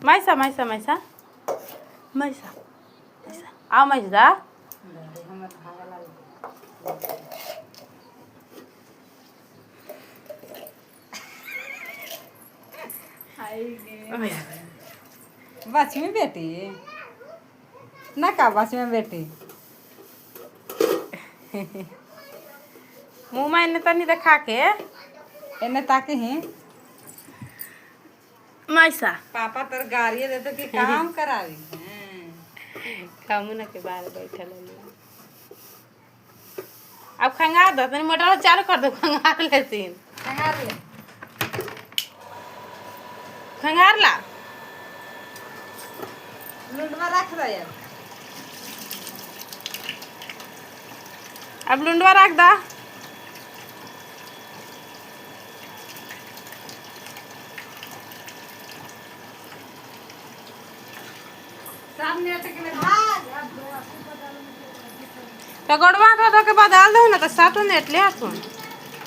मैसा मैसा मैसा मैसा मैसा आओ मैसा बच में बेटी ना का बच में बेटी मुँह में तनी देखा के एने ताके ही मैसा पापा तर गाड़ी दे तो कि काम करावी कामुना के बाहर बैठल है। अब खंगार दो तनी मोटर चालू कर दो खंगार लेतीन खंगार ले खंगार ला लुंडवा रख दो यार अब लुंडवा रख दा सामने अटक में भाग अब तो गोड़वा तो के बदल दो ना तो साथ में नेट ले आसुन